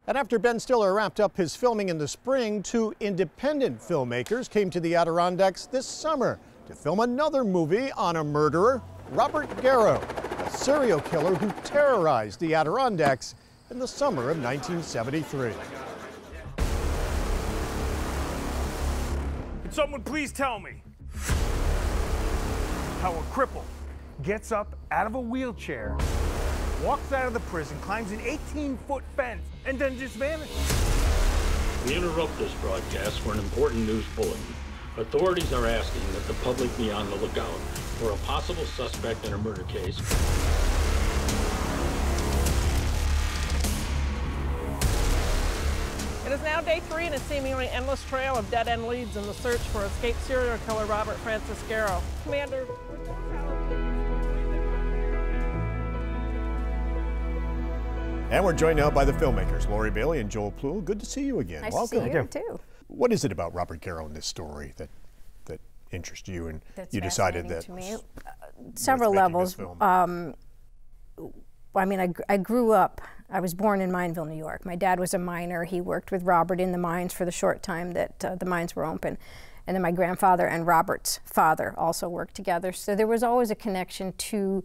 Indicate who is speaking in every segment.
Speaker 1: And after Ben Stiller wrapped up his filming in the spring, two independent filmmakers came to the Adirondacks this summer to film another movie on a murderer, Robert Garrow, a serial killer who terrorized the Adirondacks in the summer of 1973.
Speaker 2: Can someone please tell me how a cripple gets up out of a wheelchair, walks out of the prison, climbs an 18-foot fence, and then just vanishes?
Speaker 3: We interrupt this broadcast for an important news bulletin. Authorities are asking that the public be on the lookout for a possible suspect in a murder case.
Speaker 4: It is now day 3 in a seemingly endless trail of dead-end leads in the search for escaped serial killer Robert Francis Garrow. Commander.
Speaker 1: And we're joined now by the filmmakers, Lori Bailey and Joel Plue. Good to see you again.
Speaker 5: Nice
Speaker 1: Welcome.
Speaker 5: to see you too.
Speaker 1: What is it about Robert Garrow in this story that interests you, and you decided that?
Speaker 5: To me. Several levels. I mean, I grew up. I was born in Mineville, New York. My dad was a miner. He worked with Robert in the mines for the short time that the mines were open. And then my grandfather and Robert's father also worked together. So there was always a connection to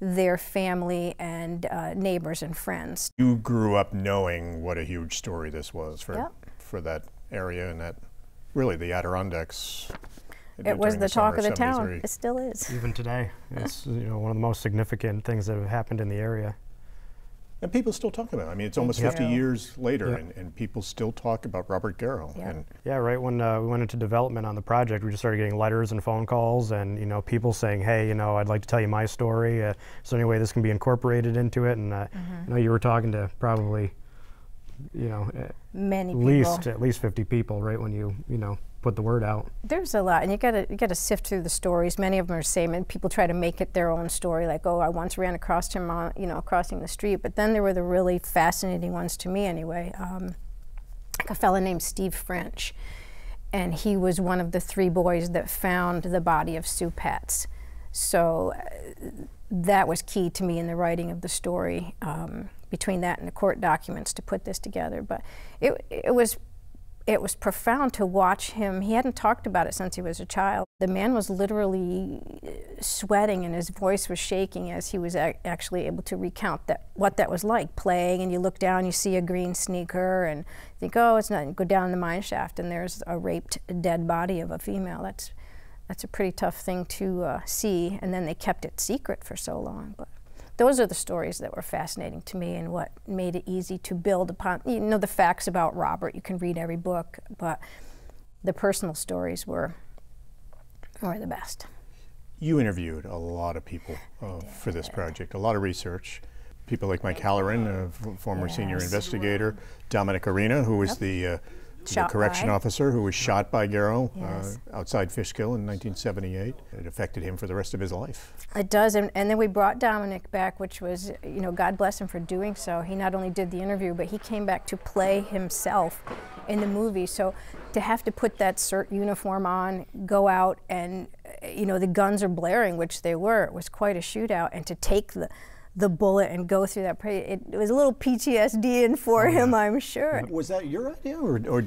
Speaker 5: their family and neighbors and friends.
Speaker 1: You grew up knowing what a huge story this was for that area, and that really the Adirondacks.
Speaker 5: It was the talk of the town. It still is.
Speaker 6: Even today, it's one of the most significant things that have happened in the area.
Speaker 1: And people still talk about it. I mean, it's almost 50 years later, and people still talk about Robert Garrow. And
Speaker 6: yeah, right when we went into development on the project, we just started getting letters and phone calls, and people saying, "Hey, I'd like to tell you my story. Is there any way this can be incorporated into it?" And you were talking to probably,
Speaker 5: many people.
Speaker 6: At least 50 people, right when you put the word out.
Speaker 5: There's a lot, and you gotta sift through the stories. Many of them are the same, and people try to make it their own story. Like, oh, I once ran across him on, crossing the street. But then there were the really fascinating ones to me, anyway. Like a fellow named Steve French, and he was one of the 3 boys that found the body of Sue Patz. So that was key to me in the writing of the story. Between that and the court documents to put this together, but it was profound to watch him. He hadn't talked about it since he was a child. The man was literally sweating and his voice was shaking as he was actually able to recount what that was like, playing, and you look down, you see a green sneaker and think, oh, it's nothing. Go down the mine shaft and there's a raped dead body of a female. That's a pretty tough thing to see, and then they kept it secret for so long. But those are the stories that were fascinating to me and what made it easy to build upon. The facts about Robert, you can read every book, but the personal stories were the best.
Speaker 1: You interviewed a lot of people for this project, a lot of research. People like Mike Halloran, a former senior investigator, Dominic Arena, who was the correction officer who was shot by Garrow outside Fishkill in 1978. It affected him for the rest of his life.
Speaker 5: It does, and then we brought Dominic back, which was, God bless him for doing so. He not only did the interview, but he came back to play himself in the movie. So to have to put that CERT uniform on, go out, and the guns are blaring, which they were. It was quite a shootout, and to take the bullet and go through that. It was a little PTSD in for him, I'm sure.
Speaker 1: Was that your idea, or?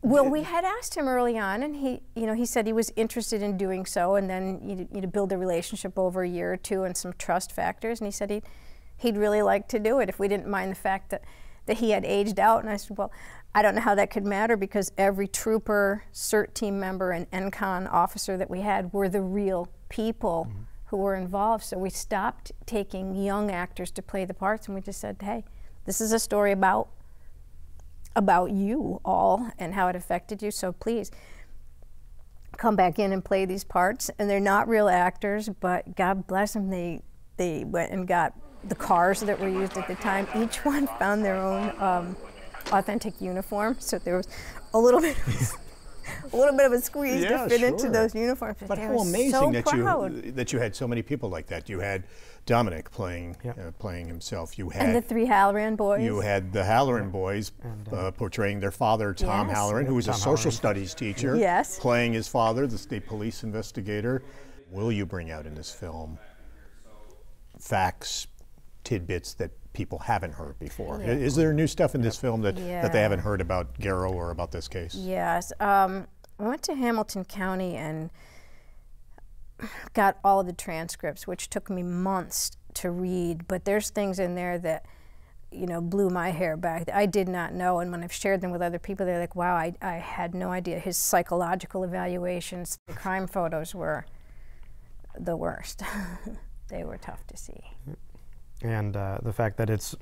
Speaker 5: Well, we had asked him early on, and he said he was interested in doing so, and then you build a relationship over a year or two and some trust factors, and he said he'd really like to do it if we didn't mind the fact that he had aged out. And I said, well, I don't know how that could matter, because every trooper, CERT team member, and NCON officer that we had were the real people who were involved. So we stopped taking young actors to play the parts, and we just said, hey, this is a story about you all and how it affected you, so please come back in and play these parts. And they're not real actors, but God bless them, they went and got the cars that were used at the time. Each one found their own authentic uniform, so there was a little bit of a squeeze to fit into those uniforms.
Speaker 1: But how amazing that you had so many people like that. You had Dominic playing himself. You had
Speaker 5: the 3 Halloran boys.
Speaker 1: You had the Halloran boys portraying their father, Tom Halloran, who was a social studies teacher, playing his father, the state police investigator. Will you bring out in this film facts, tidbits that people haven't heard before.
Speaker 5: Yeah.
Speaker 1: Is there new stuff in this film that they haven't heard about Garrow or about this case?
Speaker 5: Yes. I went to Hamilton County and got all of the transcripts, which took me months to read, but there's things in there that, you know, blew my hair back. I did not know, and when I've shared them with other people, they're like, wow, I had no idea. His psychological evaluations, the crime photos were the worst. They were tough to see.
Speaker 6: And the fact that it's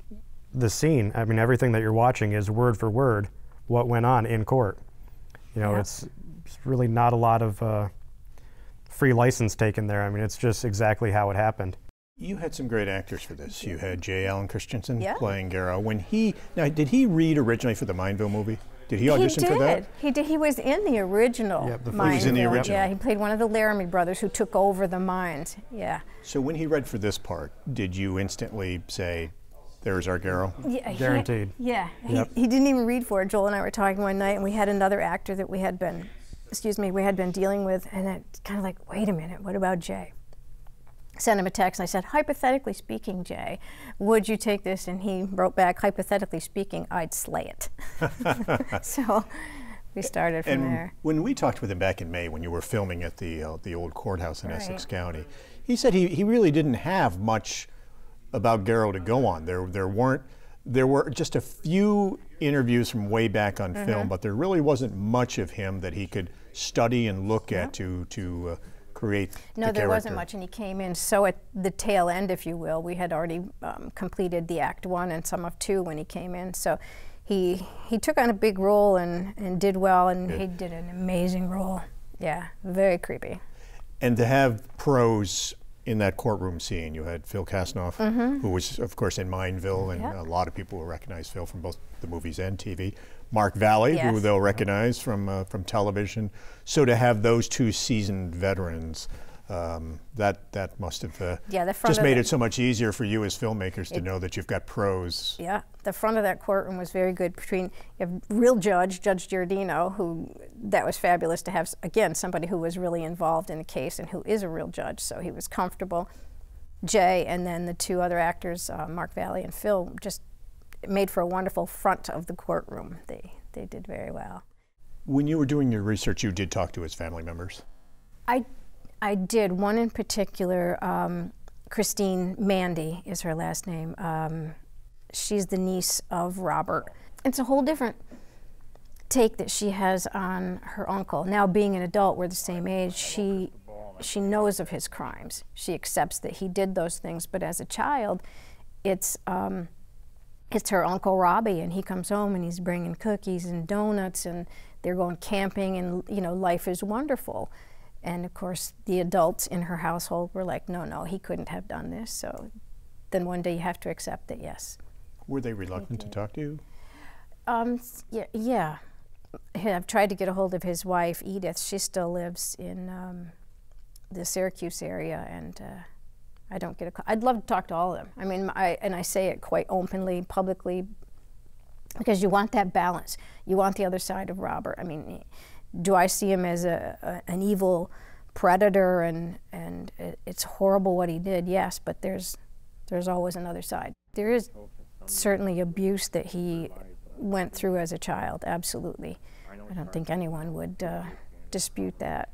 Speaker 6: the scene, I mean, everything that you're watching is word for word what went on in court. You know, it's really not a lot of free license taken there. I mean, it's just exactly how it happened.
Speaker 1: You had some great actors for this. You had J. Allen Christensen playing Garrow. Now, did he read originally for the Mineville movie? Did he audition for that?
Speaker 5: He did. He was in the original.
Speaker 6: Yep,
Speaker 1: he was in the original.
Speaker 5: Yeah, he played one of the Laramie brothers who took over the mines. Yeah.
Speaker 1: So when he read for this part, did you instantly say, there's our Garrow?
Speaker 5: Yeah,
Speaker 6: Guaranteed.
Speaker 5: He didn't even read for it. Joel and I were talking one night, and we had another actor that we had been dealing with, and it's kind of like, wait a minute, what about Jay? Sent him a text, and I said, hypothetically speaking, Jay, would you take this? And he wrote back, hypothetically speaking, I'd slay it. So we started from there.
Speaker 1: When we talked with him back in May, when you were filming at the old courthouse in Essex County, he said he really didn't have much about Garrow to go on. There were just a few interviews from way back on film, but there really wasn't much of him that he could study and look at to create
Speaker 5: No, there wasn't much, and he came in so at the tail end, if you will. We had already completed the Act 1 and some of 2 when he came in, so he took on a big role and did well, and he did an amazing role. Yeah, very creepy.
Speaker 1: And to have pros in that courtroom scene, you had Phil Kasnoff, who was, of course, in Mineville, and a lot of people will recognize Phil from both the movies and TV. Mark Valley, who they'll recognize from television. So to have those two seasoned veterans, that must have just made it so much easier for you as filmmakers to know that you've got pros.
Speaker 5: Yeah, the front of that courtroom was very good. You have real Judge Giardino, that was fabulous to have, again, somebody who was really involved in the case and who is a real judge, so he was comfortable. Jay, and then the two other actors, Mark Valley and Phil, just made for a wonderful front of the courtroom. They did very well.
Speaker 1: When you were doing your research, you did talk to his family members?
Speaker 5: I did. One in particular, Christine Mandy is her last name. She's the niece of Robert. It's a whole different take that she has on her uncle. Now, being an adult, we're the same age, she knows of his crimes. She accepts that he did those things, but as a child, it's her Uncle Robbie, and he comes home and he's bringing cookies and donuts, and they're going camping, and life is wonderful. And of course, the adults in her household were like, no, he couldn't have done this. So then one day you have to accept that, yes.
Speaker 1: Were they reluctant to talk to you?
Speaker 5: Yeah. I've tried to get a hold of his wife, Edith. She still lives in the Syracuse area, and I don't get a call. I'd love to talk to all of them. I mean, I say it quite openly, publicly, because you want that balance. You want the other side of Robert. I mean, do I see him as an evil predator and it's horrible what he did? Yes, but there's always another side. There is certainly abuse that he went through as a child, absolutely. I don't think anyone would dispute that.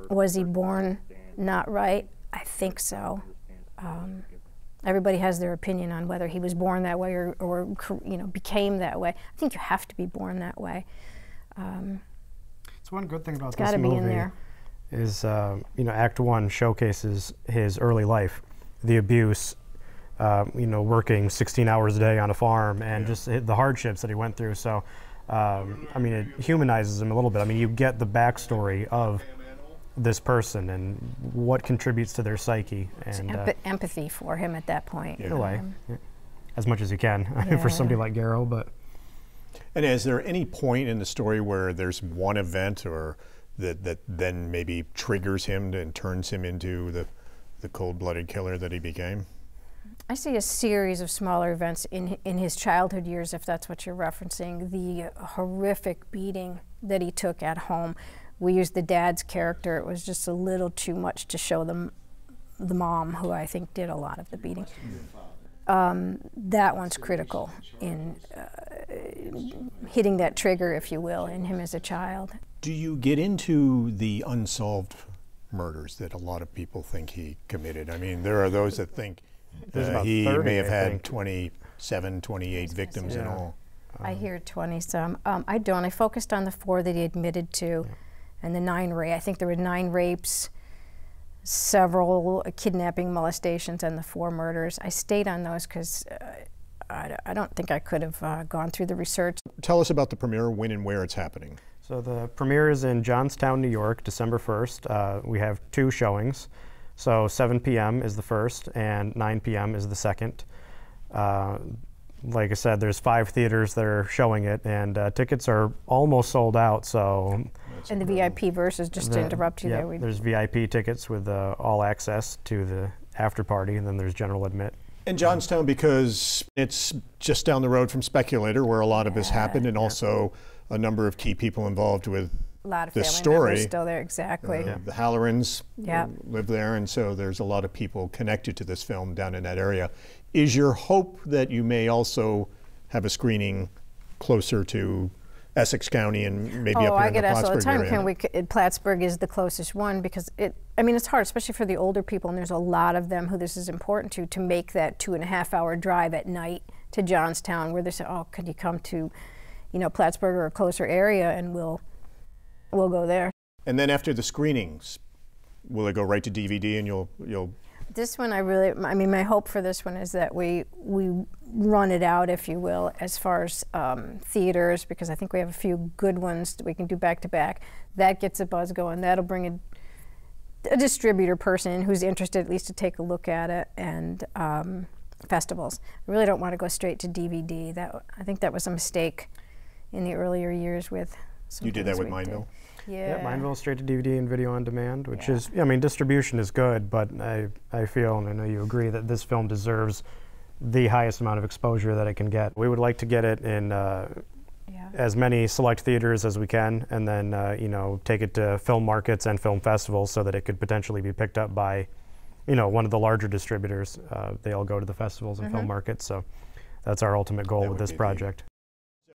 Speaker 5: Was he born not right? I think so. Everybody has their opinion on whether he was born that way or became that way. I think you have to be born that way.
Speaker 6: It's one good thing about this movie is, Act 1 showcases his early life, the abuse, working 16 hours a day on a farm, and just the hardships that he went through. So, it humanizes him a little bit. I mean, you get the backstory of this person and what contributes to their psyche, and
Speaker 5: empathy for him at that point.
Speaker 6: In a way, as much as you can for somebody like Garrow. But
Speaker 1: and is there any point in the story where there's one event or that then maybe triggers him and turns him into the cold-blooded killer that he became?
Speaker 5: I see a series of smaller events in his childhood years, if that's what you're referencing. The horrific beating that he took at home. We used the dad's character. It was just a little too much to show the mom, who I think did a lot of the beating. that one's critical in hitting that trigger, if you will, in him as a child.
Speaker 1: Do you get into the unsolved murders that a lot of people think he committed? I mean, there are those that think he
Speaker 6: 30,
Speaker 1: may have
Speaker 6: I
Speaker 1: had
Speaker 6: think.
Speaker 1: 27, 28 victims in all.
Speaker 5: I hear 20-some. I don't. I focused on the 4 that he admitted to, and the 9 I think there were 9 rapes, several kidnapping, molestations, and the 4 murders. I stayed on those because I don't think I could have gone through the research.
Speaker 1: Tell us about the premiere, when and where it's happening.
Speaker 6: So the premiere is in Johnstown, New York, December 1st. We have 2 showings. So 7 p.m. is the first and 9 p.m. is the second. Like I said, there's 5 theaters that are showing it, and tickets are almost sold out. So,
Speaker 5: And the VIP versus, just to interrupt you there.
Speaker 6: There's VIP tickets with all access to the after party, and then there's general admit.
Speaker 1: And Johnstown, because it's just down the road from Speculator, where a lot of this happened, and also a number of key people involved with
Speaker 5: A lot of
Speaker 1: this
Speaker 5: family
Speaker 1: story.
Speaker 5: members still there, exactly.
Speaker 1: The Hallorans
Speaker 5: Yeah.
Speaker 1: live there, and so there's a lot of people connected to this film down in that area. Is your hope that you may also have a screening closer to Essex County and maybe up here
Speaker 5: I
Speaker 1: in
Speaker 5: get
Speaker 1: the
Speaker 5: asked all the
Speaker 1: Plattsburgh
Speaker 5: time,
Speaker 1: area?
Speaker 5: Plattsburgh is the closest one, because I mean, it's hard, especially for the older people, and there's a lot of them who this is important to make that 2.5-hour drive at night to Johnstown, where they say, oh, could you come to, Plattsburgh or a closer area, and we'll go there.
Speaker 1: And then after the screenings, will it go right to DVD and you'll
Speaker 5: This one, I mean, my hope for this one is that we run it out, if you will, as far as theaters, because I think we have a few good ones that we can do back to back. That gets a buzz going. That'll bring a distributor person who's interested at least to take a look at it, and festivals. I really don't want to go straight to DVD. I think that was a mistake in the earlier years with some
Speaker 1: You did that
Speaker 5: things
Speaker 1: with
Speaker 5: we
Speaker 1: Mineville?
Speaker 5: Yeah.
Speaker 6: Mineville straight to DVD and video on demand, which is, I mean, distribution is good, but I feel, and I know you agree, that this film deserves the highest amount of exposure that it can get. We would like to get it in as many select theaters as we can, and then take it to film markets and film festivals so that it could potentially be picked up by one of the larger distributors. They all go to the festivals and film markets, so that's our ultimate goal with this project.